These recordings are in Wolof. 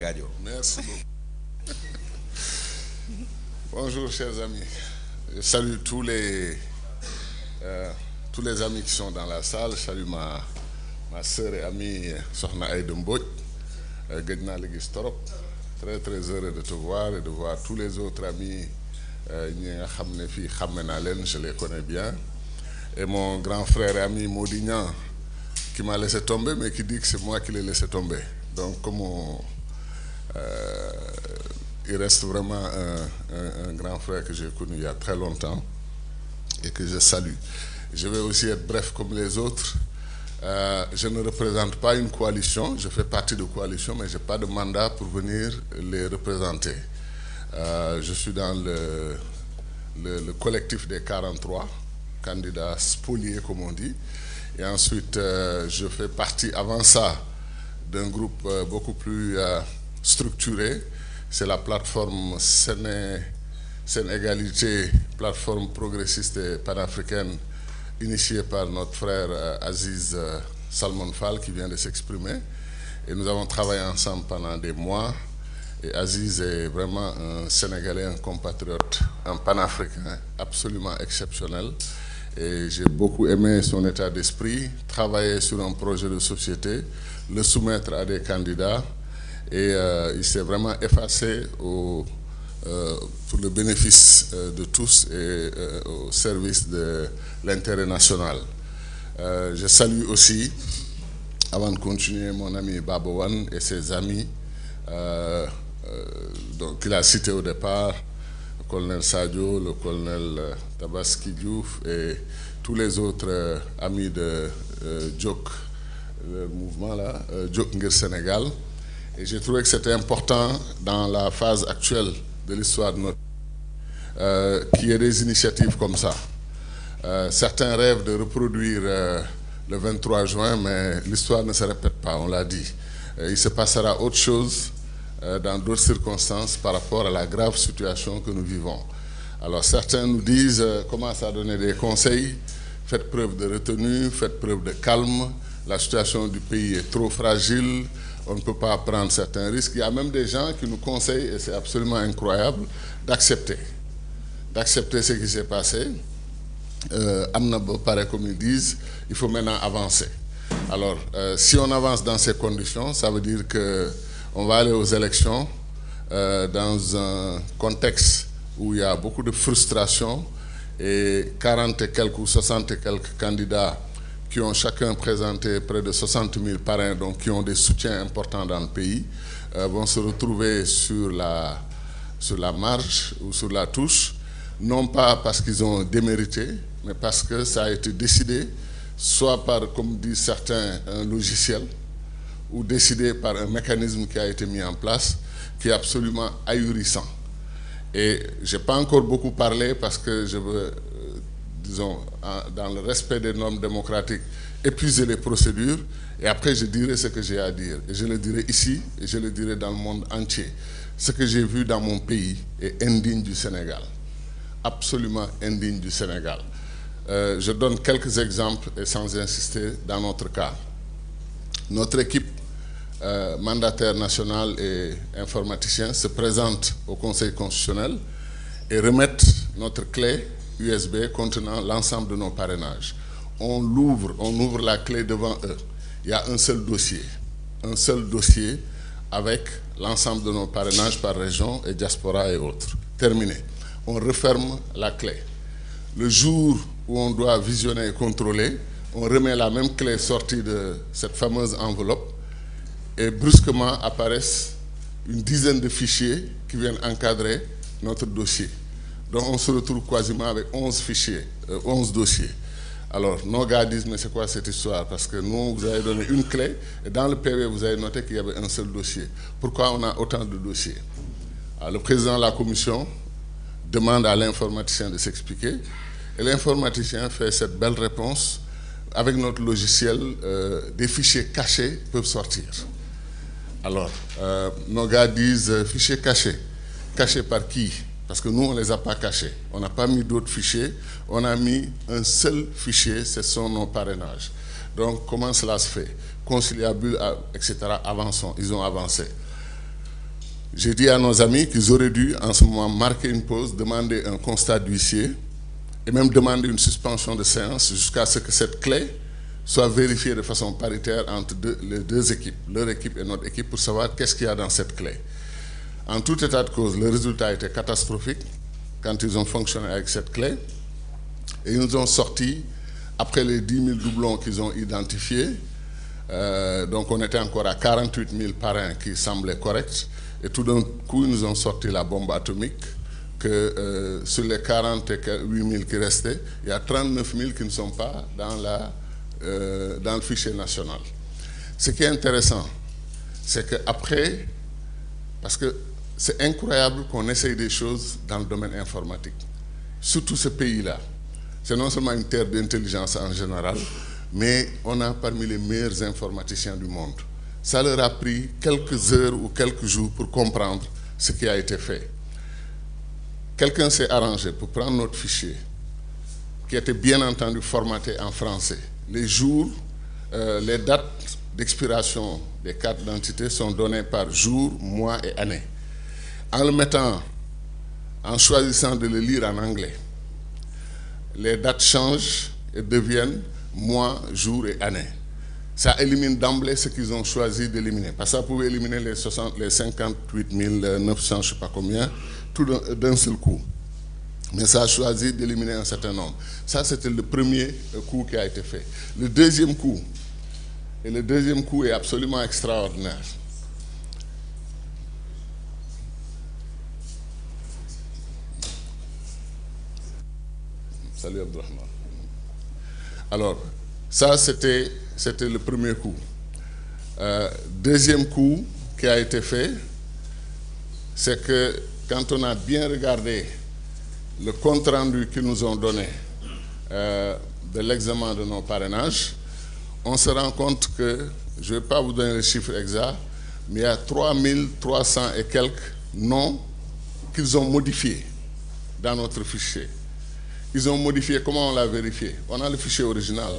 Gadio. Merci beaucoup. Bonjour chers amis. Je salue tous les amis qui sont dans la salle. Je salue ma sœur et amie Sokhna Aïda Mbodj. Gëj naa la gis trop. Très très heureux de te voir et de voir tous les autres amis ñi nga xam ne fii xàmme naa leen, je les connais bien. Et mon grand frère et ami Mody Niang qui m'a laissé tomber mais qui dit que c'est moi qui l'ai laissé tomber. Donc comme il reste vraiment un grand frère que j'ai connu il y a très longtemps et que je salue. Je vais aussi être bref comme les autres. Je ne représente pas une coalition, je fais partie de coalition, mais je n'ai pas de mandat pour venir les représenter. Je suis dans le collectif des 43 candidats spoliés, comme on dit. Et ensuite, je fais partie, avant ça, d'un groupe beaucoup plus structuré. C'est la plateforme Sénégalité, plateforme progressiste et panafricaine, initiée par notre frère Aziz Salmon Fall, qui vient de s'exprimer. Et nous avons travaillé ensemble pendant des mois. Et Aziz est vraiment un Sénégalais, un compatriote, un panafricain absolument exceptionnel. Et j'ai beaucoup aimé son état d'esprit, travailler sur un projet de société, le soumettre à des candidats. Et il s'est vraiment effacé pour le bénéfice de tous et au service de l'intérêt national. Je salue aussi, avant de continuer, mon ami Baba Wane et ses amis, donc, qu'il a cité au départ, le colonel Sadio, le colonel Tabaski Diouf et tous les autres amis de Jok, le mouvement là, Jok Ngir Sénégal. Et j'ai trouvé que c'était important dans la phase actuelle de l'histoire de notre qu'il y ait des initiatives comme ça. Certains rêvent de reproduire le 23 juin, mais l'histoire ne se répète pas, on l'a dit. Il se passera autre chose dans d'autres circonstances par rapport à la grave situation que nous vivons. Alors certains nous disent, commencent à donner des conseils, faites preuve de retenue, faites preuve de calme, la situation du pays est trop fragile, on ne peut pas prendre certains risques. Il y a même des gens qui nous conseillent, et c'est absolument incroyable, d'accepter ce qui s'est passé. Pareil comme ils disent, il faut maintenant avancer. Alors, si on avance dans ces conditions, ça veut dire qu'on va aller aux élections dans un contexte où il y a beaucoup de frustration et 40 et quelques ou 60 et quelques candidats qui ont chacun présenté près de 60 000 parrains, donc qui ont des soutiens importants dans le pays, vont se retrouver sur la marge ou sur la touche, non pas parce qu'ils ont démérité, mais parce que ça a été décidé, soit par, comme disent certains, un logiciel, ou décidé par un mécanisme qui a été mis en place, qui est absolument ahurissant. Et je n'ai pas encore beaucoup parlé parce que je veux, disons, dans le respect des normes démocratiques, épuiser les procédures, et après je dirai ce que j'ai à dire. Et je le dirai ici, et je le dirai dans le monde entier. Ce que j'ai vu dans mon pays est indigne du Sénégal. Absolument indigne du Sénégal. Je donne quelques exemples, et sans insister, dans notre cas. Notre équipe mandataire national et informaticien se présente au Conseil constitutionnel et remettent notre clé USB contenant l'ensemble de nos parrainages. On ouvre la clé devant eux. Il y a un seul dossier avec l'ensemble de nos parrainages par région et diaspora et autres. Terminé. On referme la clé. Le jour où on doit visionner et contrôler, on remet la même clé sortie de cette fameuse enveloppe et brusquement apparaissent une dizaine de fichiers qui viennent encadrer notre dossier. Donc on se retrouve quasiment avec 11 dossiers. Alors nos gars disent, mais c'est quoi cette histoire? Parce que nous, vous avez donné une clé et dans le PV, vous avez noté qu'il y avait un seul dossier. Pourquoi on a autant de dossiers? Alors, le président de la commission demande à l'informaticien de s'expliquer et l'informaticien fait cette belle réponse. Avec notre logiciel, des fichiers cachés peuvent sortir. Alors, nos gars disent fichiers cachés. Cachés par qui? Parce que nous, on ne les a pas cachés. On n'a pas mis d'autres fichiers. On a mis un seul fichier, ce sont nos parrainages. Donc, comment cela se fait? Conciliabule, etc. Avançons. Ils ont avancé. J'ai dit à nos amis qu'ils auraient dû, en ce moment, marquer une pause, demander un constat d'huissier et même demander une suspension de séance jusqu'à ce que cette clé soit vérifiée de façon paritaire entre les deux équipes, leur équipe et notre équipe, pour savoir qu'est-ce qu'il y a dans cette clé. En tout état de cause, le résultat était catastrophique quand ils ont fonctionné avec cette clé. Et ils nous ont sorti, après les 10 000 doublons qu'ils ont identifiés, donc on était encore à 48 000 parrains qui semblaient corrects, et tout d'un coup, ils nous ont sorti la bombe atomique, que sur les 48 000 qui restaient, il y a 39 000 qui ne sont pas dans le fichier national. Ce qui est intéressant, c'est qu'après, parce que c'est incroyable qu'on essaye des choses dans le domaine informatique, surtout ce pays-là. C'est non seulement une terre d'intelligence en général, mais on a parmi les meilleurs informaticiens du monde. Ça leur a pris quelques heures ou quelques jours pour comprendre ce qui a été fait. Quelqu'un s'est arrangé pour prendre notre fichier, qui était bien entendu formaté en français. Les jours, les dates d'expiration des cartes d'identité sont données par jour, mois et année. En le mettant, en choisissant de le lire en anglais, les dates changent et deviennent mois, jours et années. Ça élimine d'emblée ce qu'ils ont choisi d'éliminer. Parce que ça pouvait éliminer les 58 900, je ne sais pas combien, tout d'un seul coup. Mais ça a choisi d'éliminer un certain nombre. Ça, c'était le premier coup qui a été fait. Le deuxième coup, et le deuxième coup est absolument extraordinaire. Salut Abdurrahman. Alors, ça c'était le premier coup. Deuxième coup qui a été fait, c'est que quand on a bien regardé le compte-rendu qu'ils nous ont donné de l'examen de nos parrainages, on se rend compte que, je ne vais pas vous donner le chiffre exact, mais il y a 3300 et quelques noms qu'ils ont modifiés dans notre fichier. Ils ont modifié, comment on l'a vérifié? On a le fichier original.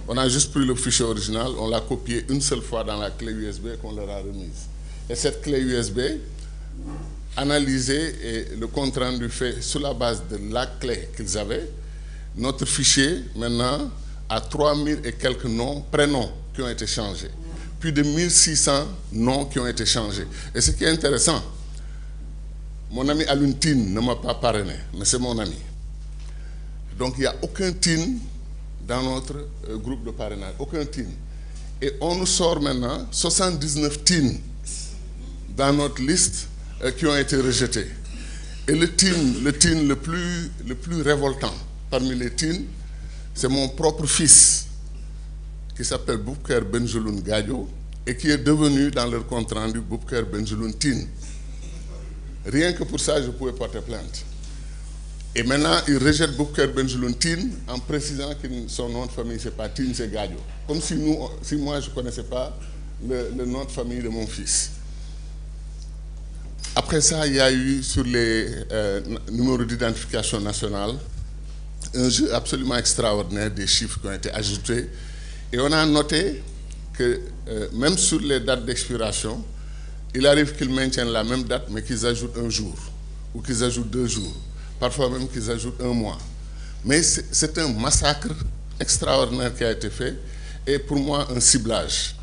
On a juste pris le fichier original, on l'a copié une seule fois dans la clé USB qu'on leur a remise. Et cette clé USB, analysée et le compte-rendu fait sur la base de la clé qu'ils avaient, notre fichier, maintenant, a 3000 et quelques noms, prénoms qui ont été changés. Plus de 1600 noms qui ont été changés. Et ce qui est intéressant, mon ami Alun Tin ne m'a pas parrainé, mais c'est mon ami. Donc il n'y a aucun TIN dans notre groupe de parrainage, aucun TIN. Et on nous sort maintenant 79 TIN dans notre liste qui ont été rejetés. Et le TIN le plus révoltant parmi les TIN, c'est mon propre fils, qui s'appelle Boubker Benjeloun Gadio, et qui est devenu dans leur compte rendu Boubker Benjeloun TIN. Rien que pour ça, je pouvais porter plainte. Et maintenant, il rejette Boubker Benjeloun Tin en précisant que son nom de famille, ce n'est pas Tin, c'est Gadio. Comme si moi, je ne connaissais pas le nom de famille de mon fils. Après ça, il y a eu sur les numéros d'identification nationale un jeu absolument extraordinaire des chiffres qui ont été ajoutés. Et on a noté que même sur les dates d'expiration, il arrive qu'ils maintiennent la même date, mais qu'ils ajoutent un jour, ou qu'ils ajoutent 2 jours. Parfois même qu'ils ajoutent 1 mois. Mais c'est un massacre extraordinaire qui a été fait, et pour moi un ciblage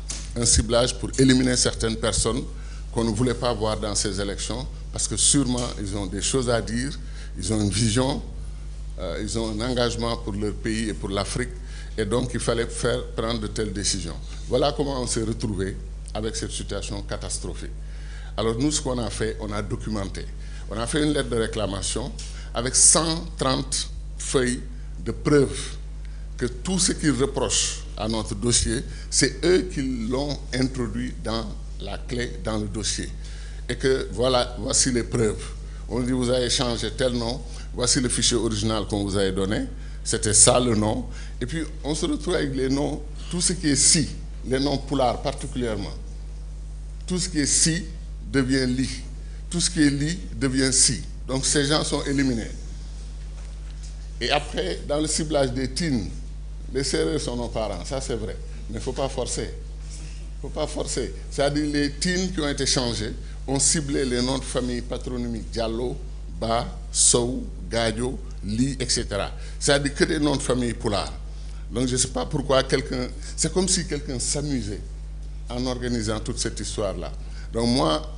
pour éliminer certaines personnes qu'on ne voulait pas voir dans ces élections, parce que sûrement ils ont des choses à dire, ils ont une vision, ils ont un engagement pour leur pays et pour l'Afrique, et donc il fallait prendre de telles décisions. Voilà comment on s'est retrouvé avec cette situation catastrophique. Alors nous, ce qu'on a fait, on a documenté. On a fait une lettre de réclamation avec 130 feuilles de preuves que tout ce qu'ils reprochent à notre dossier, c'est eux qui l'ont introduit dans la clé, dans le dossier. Et que voilà, voici les preuves. On dit, vous avez changé tel nom, voici le fichier original qu'on vous avait donné, c'était ça le nom. Et puis on se retrouve avec les noms, tout ce qui est si, les noms poulard particulièrement. Tout ce qui est si devient li, tout ce qui est li devient si. Donc ces gens sont éliminés. Et après, dans le ciblage des TIN, les serreurs sont nos parents, ça c'est vrai. Mais il ne faut pas forcer. Il ne faut pas forcer. C'est-à-dire les TIN qui ont été changés, on ciblait les noms de famille patronymiques Diallo, Ba, Sow, Gadio, Li, etc. C'est-à-dire que des noms de famille pulaar. Donc je ne sais pas pourquoi c'est comme si quelqu'un s'amusait en organisant toute cette histoire-là. Donc moi,